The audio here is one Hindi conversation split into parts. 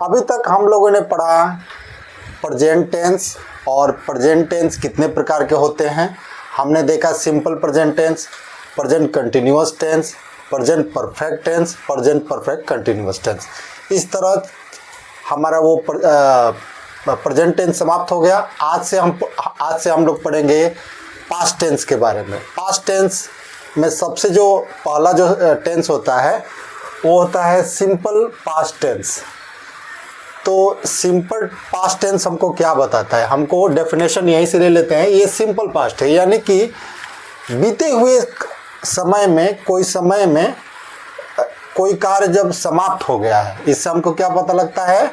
अभी तक हम लोगों ने पढ़ा प्रेजेंट टेंस, और प्रेजेंट टेंस कितने प्रकार के होते हैं। हमने देखा simple present tense, present continuous tense, present perfect tense, present perfect continuous tense. इस तरह हमारा वो प्रेजेंट टेंस समाप्त हो गया। आज से हम लोग पढ़ेंगे पास्ट टेंस के बारे में। पास्ट टेंस में सबसे जो पहला जो टेंस होता है वो होता है सिंपल पास्ट टेंस। तो सिंपल पास्ट टेंस हमको क्या बताता है, हमको डेफिनेशन यहीं से ले लेते हैं। ये सिंपल पास्ट है, यानी कि बीते हुए समय में कोई कार्य जब समाप्त हो गया है, इससे हमको क्या पता लगता है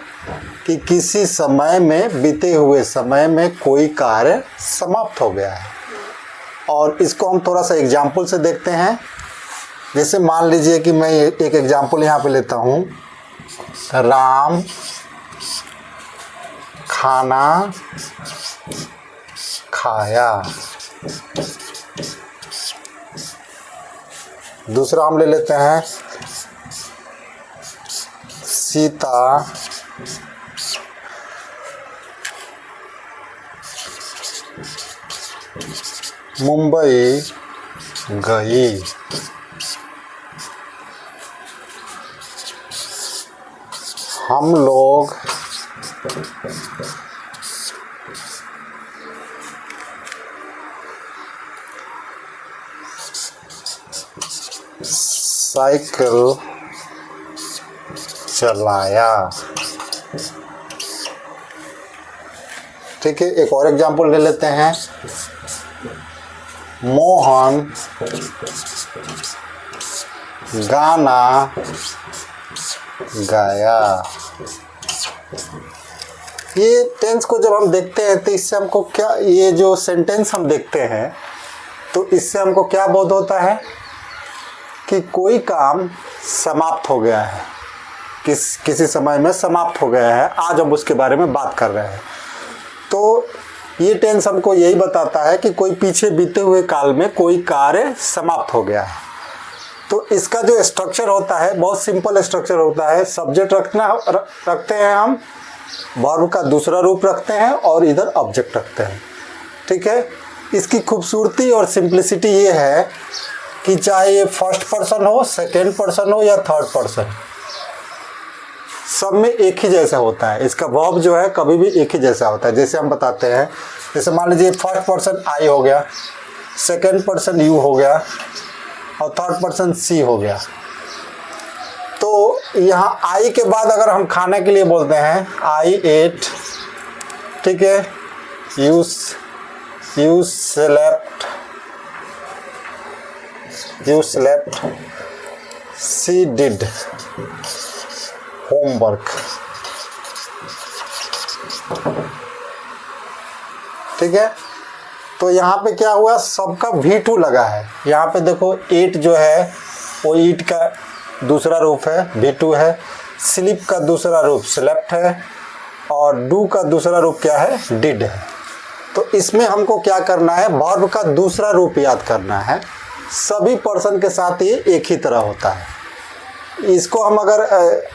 कि किसी समय में, बीते हुए समय में कोई कार्य समाप्त हो गया है। और इसको हम थोड़ा सा एग्जाम्पल से देखते हैं। जैसे मान लीजिए कि मैं एक एग्जाम्पल यहाँ पे लेता हूँ, राम खाना खाया। दूसरा हम ले लेते हैं, सीता मुंबई गई। हम लोग साइकिल चलाया। ठीक है, एक और एग्जाम्पल ले लेते हैं, मोहन गाना गाया। ये टेंस को जब हम देखते हैं तो इससे हमको क्या, ये जो सेंटेंस हम देखते हैं तो इससे हमको क्या बोध होता है कि कोई काम समाप्त हो गया है, किसी समय में समाप्त हो गया है। आज हम उसके बारे में बात कर रहे हैं। तो ये टेंस हमको यही बताता है कि कोई पीछे बीते हुए काल में कोई कार्य समाप्त हो गया है। तो इसका जो स्ट्रक्चर होता है बहुत सिंपल स्ट्रक्चर होता है। सब्जेक्ट रखते हैं हम, वर्ब का दूसरा रूप रखते हैं और इधर ऑब्जेक्ट रखते हैं। ठीक है, इसकी खूबसूरती और सिंप्लिसिटी ये है कि चाहे ये फर्स्ट पर्सन हो, सेकेंड पर्सन हो या थर्ड पर्सन, सब में एक ही जैसा होता है। इसका वर्ब जो है कभी भी एक ही जैसा होता है। जैसे हम बताते हैं, जैसे मान लीजिए फर्स्ट पर्सन आई हो गया, सेकेंड पर्सन यू हो गया और थर्ड पर्सन सी हो गया। तो यहाँ आई के बाद अगर हम खाने के लिए बोलते हैं आई एट, ठीक है, you slept, she did homework. ठीक है, तो यहाँ पे क्या हुआ, सबका V2 लगा है। यहाँ पे देखो 8 जो है वो ईट का दूसरा रूप है, V2 है। स्लीप का दूसरा रूप स्लेप्ट है और डू का दूसरा रूप क्या है, डिड है। तो इसमें हमको क्या करना है, वर्ब का दूसरा रूप याद करना है। सभी पर्सन के साथ ये एक ही तरह होता है। इसको हम अगर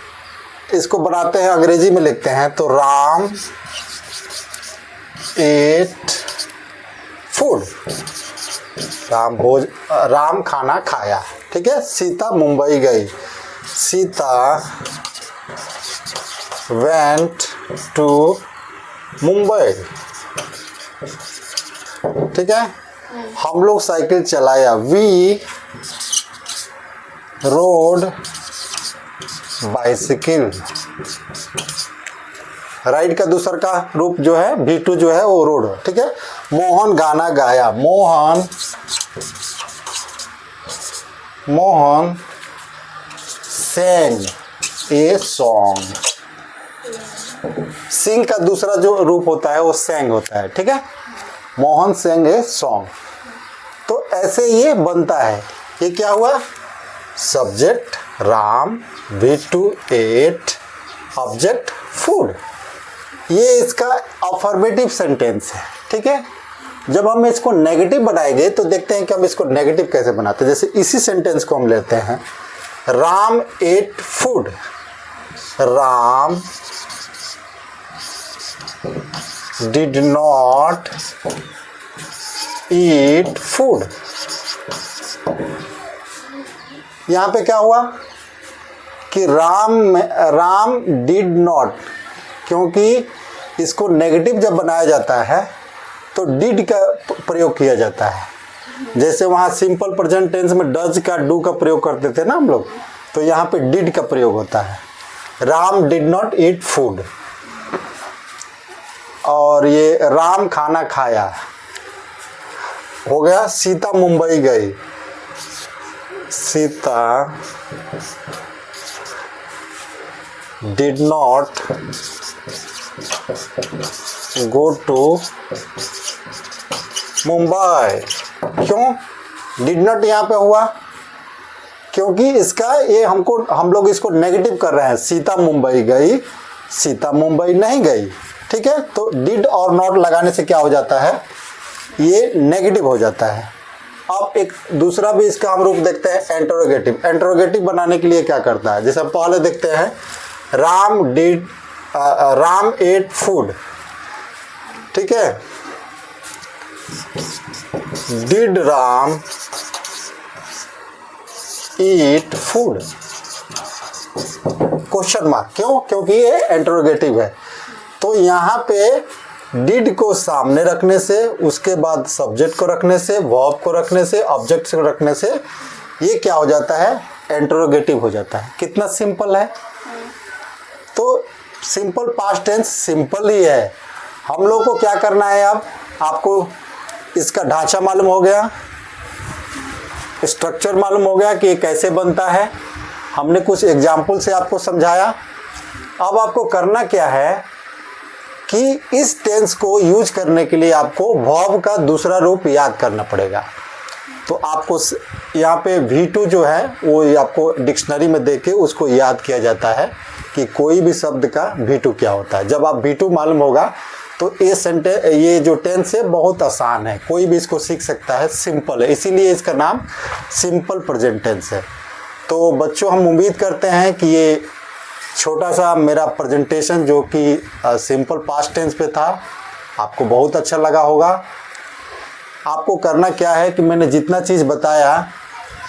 इसको बनाते हैं, अंग्रेजी में लिखते हैं तो राम एट फूड, राम खाना खाया। ठीक है, सीता मुंबई गई, सीता वेंट टू मुंबई। ठीक है, हम लोग साइकिल चलाया, वी रोड बाइसिकल। राइड का दूसरा का रूप जो है V2 जो है वो रोड। ठीक है, मोहन गाना गाया, मोहन sang ए सॉन्ग। सिंग का दूसरा जो रूप होता है वो sang होता है। ठीक है, मोहन sang ए सॉन्ग। तो ऐसे ये बनता है। ये क्या हुआ, subject Ram, V2 8, object food. ये इसका अफर्मेटिव सेंटेंस है। ठीक है, जब हम इसको नेगेटिव बनाएंगे तो देखते हैं कि हम इसको नेगेटिव कैसे बनाते हैं। जैसे इसी सेंटेंस को हम लेते हैं, Ram ate food, Ram did not eat food। यहां पे क्या हुआ कि राम डिड नॉट, क्योंकि इसको नेगेटिव जब बनाया जाता है तो डिड का प्रयोग किया जाता है। जैसे वहाँ सिंपल प्रेजेंट टेंस में डज का डू का प्रयोग करते थे ना हम लोग, तो यहाँ पे डिड का प्रयोग होता है। Ram did not eat food. और ये राम खाना खाया हो गया। सीता मुंबई गई। Sita did not go to Mumbai. क्यों डिड नॉट यहाँ पे हुआ? क्योंकि इसका ये हम लोग इसको नेगेटिव कर रहे हैं। सीता मुंबई गई, सीता मुंबई नहीं गई। ठीक है, तो डिड और नॉट लगाने से क्या हो जाता है, ये नेगेटिव हो जाता है। अब एक दूसरा भी इसका हम रूप देखते हैं, इंटरोगेटिव। इंटरोगेटिव बनाने के लिए क्या करता है, जैसे पहले देखते हैं राम एट फूड। ठीक है, did Ram eat food, question mark. क्यों? क्योंकि ये इंटरोगेटिव है। तो यहाँ पे डिड को सामने रखने से, उसके बाद सब्जेक्ट को रखने से, वर्ब को रखने से, ऑब्जेक्ट को रखने से ये क्या हो जाता है, इंटरोगेटिव हो जाता है। कितना सिंपल है। तो सिंपल पास्ट टेंस सिंपल ही है। हम लोग को क्या करना है, अब आपको इसका ढांचा मालूम हो गया, स्ट्रक्चर मालूम हो गया कि ये कैसे बनता है। हमने कुछ एग्जाम्पल से आपको समझाया। अब आपको करना क्या है कि इस टेंस को यूज करने के लिए आपको वर्ब का दूसरा रूप याद करना पड़ेगा। तो आपको यहाँ पे V2 जो है वो आपको डिक्शनरी में देके उसको याद किया जाता है कि कोई भी शब्द का V2 क्या होता है। जब आप V2 मालूम होगा तो ये जो टेंस है बहुत आसान है, कोई भी इसको सीख सकता है, सिंपल है, इसीलिए इसका नाम सिंपल प्रेजेंट टेंस है। तो बच्चों, हम उम्मीद करते हैं कि ये छोटा सा मेरा प्रेजेंटेशन जो कि सिंपल पास्ट टेंस पे था आपको बहुत अच्छा लगा होगा। आपको करना क्या है कि मैंने जितना चीज़ बताया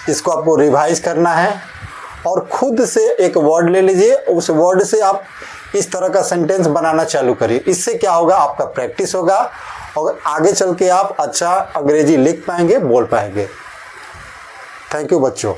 इसको आपको रिवाइज करना है और खुद से एक वर्ड ले लीजिए, उस वर्ड से आप इस तरह का सेंटेंस बनाना चालू करिए। इससे क्या होगा, आपका प्रैक्टिस होगा और आगे चल के आप अच्छा अंग्रेजी लिख पाएंगे, बोल पाएंगे। थैंक यू बच्चों।